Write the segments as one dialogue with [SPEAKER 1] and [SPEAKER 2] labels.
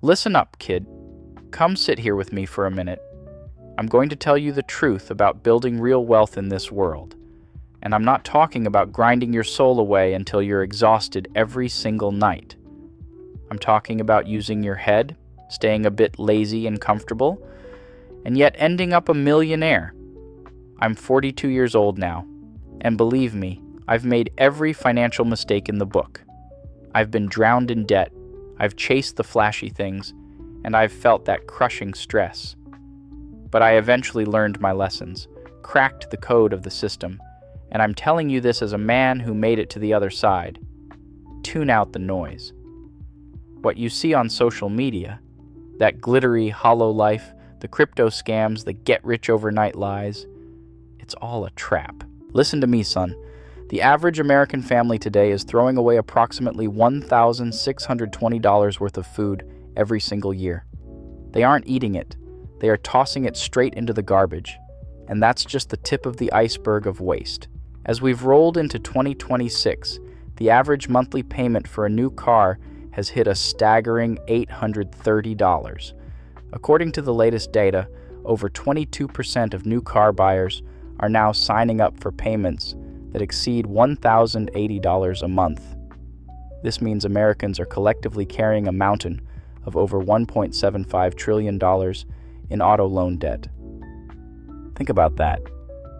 [SPEAKER 1] Listen up, kid. Come sit here with me for a minute. I'm going to tell you the truth about building real wealth in this world. And I'm not talking about grinding your soul away until you're exhausted every single night. I'm talking about using your head, staying a bit lazy and comfortable, and yet ending up a millionaire. I'm 42 years old now, and believe me, I've made every financial mistake in the book. I've been drowned in debt, I've chased the flashy things, and I've felt that crushing stress. But I eventually learned my lessons, cracked the code of the system, and I'm telling you this as a man who made it to the other side. Tune out the noise. What you see on social media, that glittery, hollow life, the crypto scams, the get-rich-overnight lies, it's all a trap. Listen to me, son. The average American family today is throwing away approximately $1,620 worth of food every single year. They aren't eating it. They are tossing it straight into the garbage. And that's just the tip of the iceberg of waste. As we've rolled into 2026, the average monthly payment for a new car has hit a staggering $830. According to the latest data, over 22% of new car buyers are now signing up for payments that exceed $1,080 a month. This means Americans are collectively carrying a mountain of over $1.75 trillion in auto loan debt. Think about that.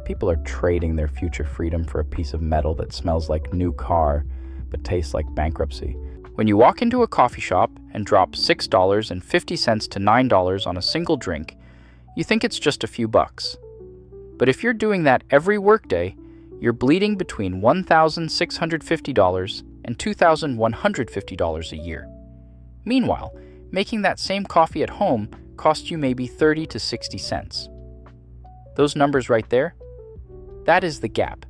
[SPEAKER 1] People are trading their future freedom for a piece of metal that smells like new car but tastes like bankruptcy. When you walk into a coffee shop and drop $6.50 to $9 on a single drink, you think it's just a few bucks. But if you're doing that every workday, you're bleeding between $1,650 and $2,150 a year. Meanwhile, making that same coffee at home costs you maybe 30 to 60 cents. Those numbers right there, that is the gap.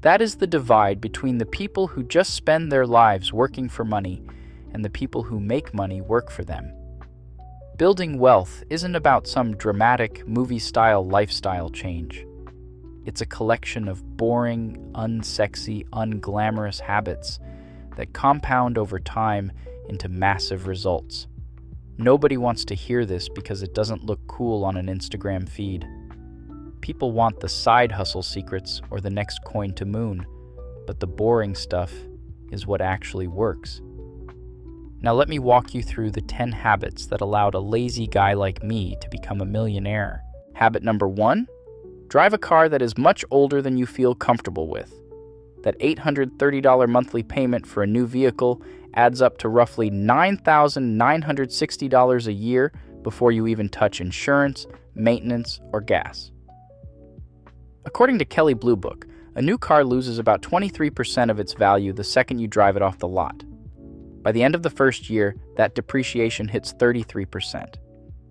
[SPEAKER 1] That is the divide between the people who just spend their lives working for money and the people who make money work for them. Building wealth isn't about some dramatic, movie-style lifestyle change. It's a collection of boring, unsexy, unglamorous habits that compound over time into massive results. Nobody wants to hear this because it doesn't look cool on an Instagram feed. People want the side hustle secrets or the next coin to moon, but the boring stuff is what actually works. Now let me walk you through the 10 habits that allowed a lazy guy like me to become a millionaire. Habit number 1, drive a car that is much older than you feel comfortable with. That $830 monthly payment for a new vehicle adds up to roughly $9,960 a year before you even touch insurance, maintenance, or gas. According to Kelley Blue Book, a new car loses about 23% of its value the second you drive it off the lot. By the end of the first year, that depreciation hits 33%.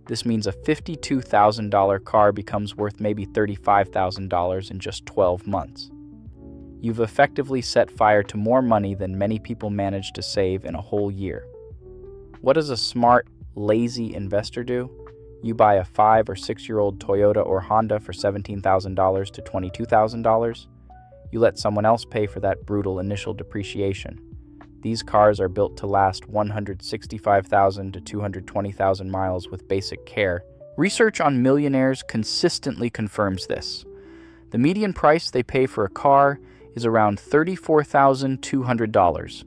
[SPEAKER 1] This means a $52,000 car becomes worth maybe $35,000 in just 12 months. You've effectively set fire to more money than many people manage to save in a whole year. What does a smart, lazy investor do? You buy a 5 or 6-year-old Toyota or Honda for $17,000 to $22,000. You let someone else pay for that brutal initial depreciation. These cars are built to last 165,000 to 220,000 miles with basic care. Research on millionaires consistently confirms this. The median price they pay for a car is around $34,200,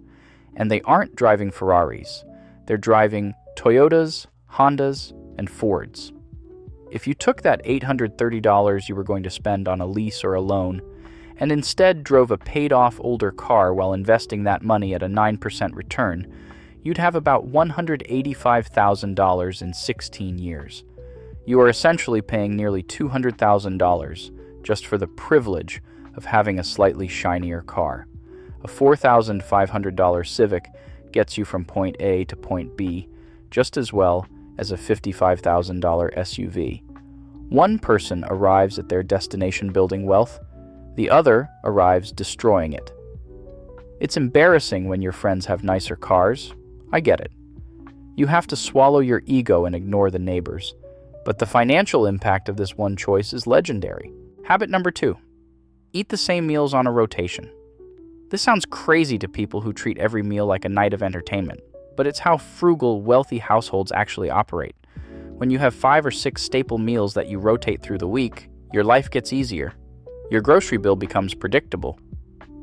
[SPEAKER 1] and they aren't driving Ferraris. They're driving Toyotas, Hondas, and Fords. If you took that $830 you were going to spend on a lease or a loan and instead drove a paid-off older car while investing that money at a 9% return, you'd have about $185,000 in 16 years. You are essentially paying nearly $200,000 just for the privilege of having a slightly shinier car. A $4,500 Civic gets you from point A to point B just as well as a $55,000 SUV. One person arrives at their destination building wealth, the other arrives destroying it. It's embarrassing when your friends have nicer cars. I get it. You have to swallow your ego and ignore the neighbors. But the financial impact of this one choice is legendary. Habit number 2, eat the same meals on a rotation. This sounds crazy to people who treat every meal like a night of entertainment. but it's how frugal, wealthy households actually operate. When you have 5 or 6 staple meals that you rotate through the week, your life gets easier. Your grocery bill becomes predictable.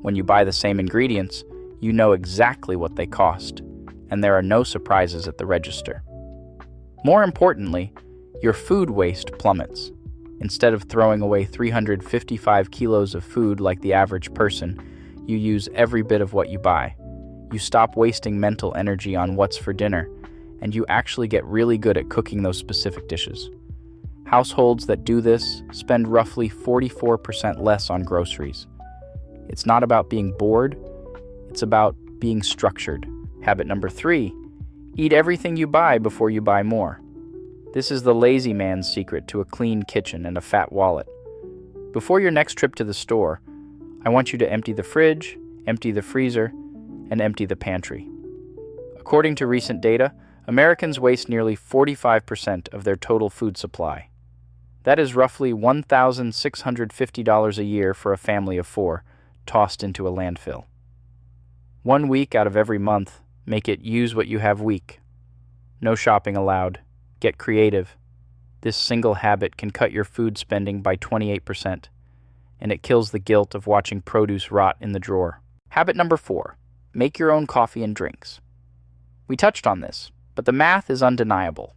[SPEAKER 1] When you buy the same ingredients, you know exactly what they cost, and there are no surprises at the register. More importantly, your food waste plummets. Instead of throwing away 355 kilos of food like the average person, you use every bit of what you buy. You stop wasting mental energy on what's for dinner, and you actually get really good at cooking those specific dishes. Households that do this spend roughly 44% less on groceries. It's not about being bored, it's about being structured. Habit number 3, eat everything you buy before you buy more. This is the lazy man's secret to a clean kitchen and a fat wallet. Before your next trip to the store, I want you to empty the fridge, empty the freezer, and empty the pantry. According to recent data, Americans waste nearly 45% of their total food supply. That is roughly $1,650 a year for a family of 4, tossed into a landfill. 1 week out of every month, make it use what you have week. No shopping allowed. Get creative. This single habit can cut your food spending by 28%, and it kills the guilt of watching produce rot in the drawer. Habit number 4, make your own coffee and drinks. We touched on this, but the math is undeniable.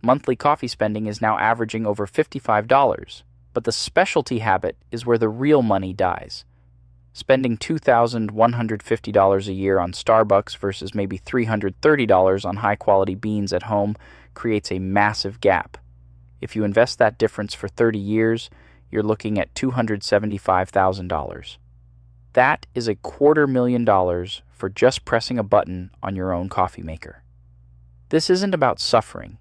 [SPEAKER 1] Monthly coffee spending is now averaging over $55, but the specialty habit is where the real money dies. Spending $2,150 a year on Starbucks versus maybe $330 on high-quality beans at home creates a massive gap. If you invest that difference for 30 years, you're looking at $275,000. That is $250,000 for just pressing a button on your own coffee maker. This isn't about suffering.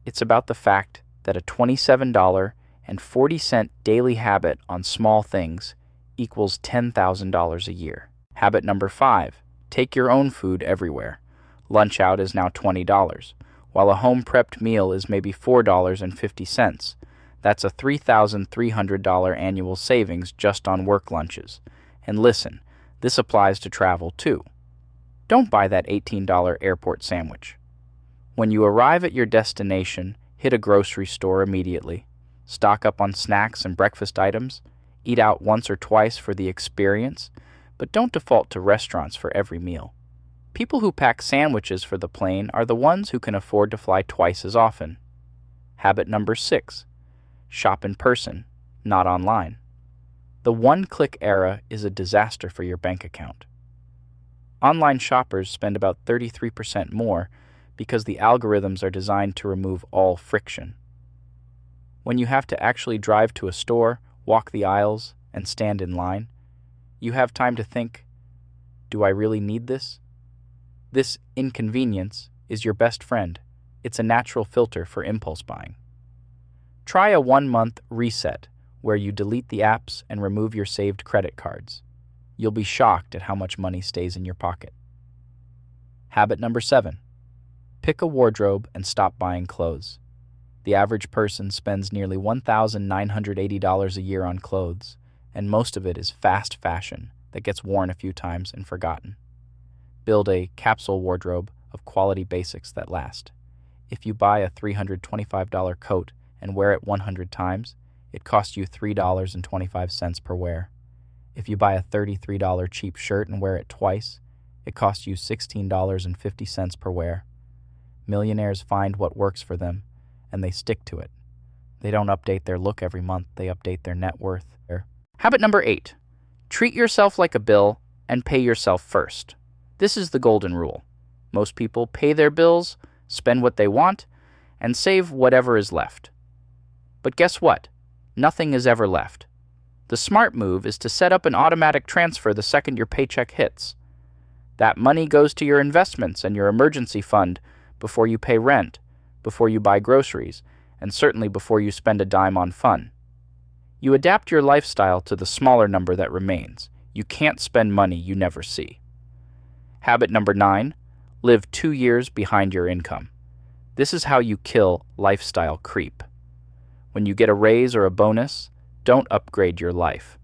[SPEAKER 1] It's about the fact that a $27.40 daily habit on small things equals $10,000 a year. Habit number 5, take your own food everywhere. Lunch out is now $20, while a home-prepped meal is maybe $4.50. That's a $3,300 annual savings just on work lunches. And listen, this applies to travel too. Don't buy that $18 airport sandwich. When you arrive at your destination, hit a grocery store immediately. Stock up on snacks and breakfast items. Eat out once or twice for the experience, but don't default to restaurants for every meal. People who pack sandwiches for the plane are the ones who can afford to fly twice as often. Habit number 6, shop in person, not online. The one-click era is a disaster for your bank account. Online shoppers spend about 33% more because the algorithms are designed to remove all friction. When you have to actually drive to a store, walk the aisles, and stand in line, you have time to think, do I really need this? This inconvenience is your best friend. It's a natural filter for impulse buying. Try a 1-month reset where you delete the apps and remove your saved credit cards. You'll be shocked at how much money stays in your pocket. Habit number 7, pick a wardrobe and stop buying clothes. The average person spends nearly $1,980 a year on clothes, and most of it is fast fashion that gets worn a few times and forgotten. Build a capsule wardrobe of quality basics that last. If you buy a $325 coat and wear it 100 times, it costs you $3.25 per wear. If you buy a $33 cheap shirt and wear it twice, it costs you $16.50 per wear. Millionaires find what works for them, and they stick to it. They don't update their look every month, they update their net worth. Habit number 8, treat yourself like a bill and pay yourself first. This is the golden rule. Most people pay their bills, spend what they want, and save whatever is left. But guess what? Nothing is ever left. The smart move is to set up an automatic transfer the second your paycheck hits. That money goes to your investments and your emergency fund before you pay rent, before you buy groceries, and certainly before you spend a dime on fun. You adapt your lifestyle to the smaller number that remains. You can't spend money you never see. Habit number 9, live 2 years behind your income. This is how you kill lifestyle creep. When you get a raise or a bonus, don't upgrade your life.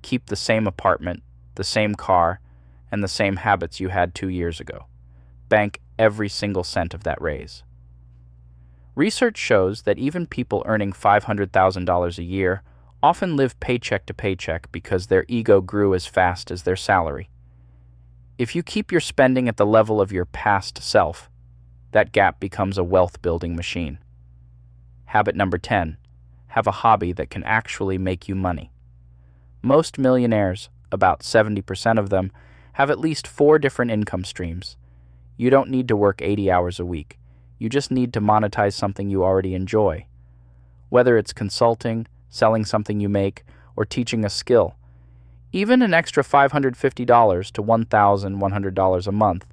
[SPEAKER 1] Keep the same apartment, the same car, and the same habits you had 2 years ago. Bank every single cent of that raise. Research shows that even people earning $500,000 a year often live paycheck to paycheck because their ego grew as fast as their salary. If you keep your spending at the level of your past self, that gap becomes a wealth-building machine. Habit number 10. Have a hobby that can actually make you money. Most millionaires, about 70% of them, have at least 4 different income streams. You don't need to work 80 hours a week. You just need to monetize something you already enjoy. Whether it's consulting, selling something you make, or teaching a skill, even an extra $550 to $1,100 a month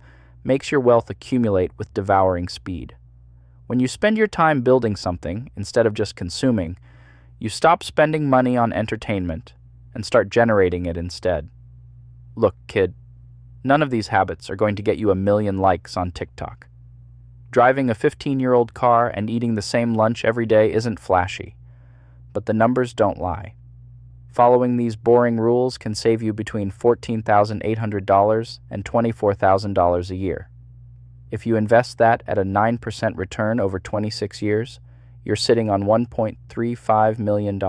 [SPEAKER 1] makes your wealth accumulate with devouring speed. When you spend your time building something instead of just consuming, you stop spending money on entertainment and start generating it instead. Look, kid, none of these habits are going to get you 1 million likes on TikTok. Driving a 15-year-old car and eating the same lunch every day isn't flashy, but the numbers don't lie. Following these boring rules can save you between $14,800 and $24,000 a year. If you invest that at a 9% return over 26 years, you're sitting on $1.35 million.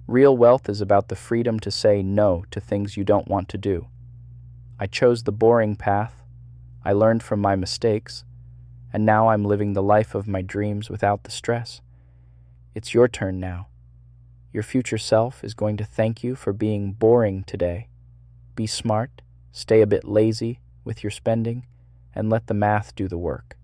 [SPEAKER 1] Real wealth is about the freedom to say no to things you don't want to do. I chose the boring path, I learned from my mistakes, and now I'm living the life of my dreams without the stress. It's your turn now. Your future self is going to thank you for being boring today. Be smart, stay a bit lazy with your spending, and let the math do the work.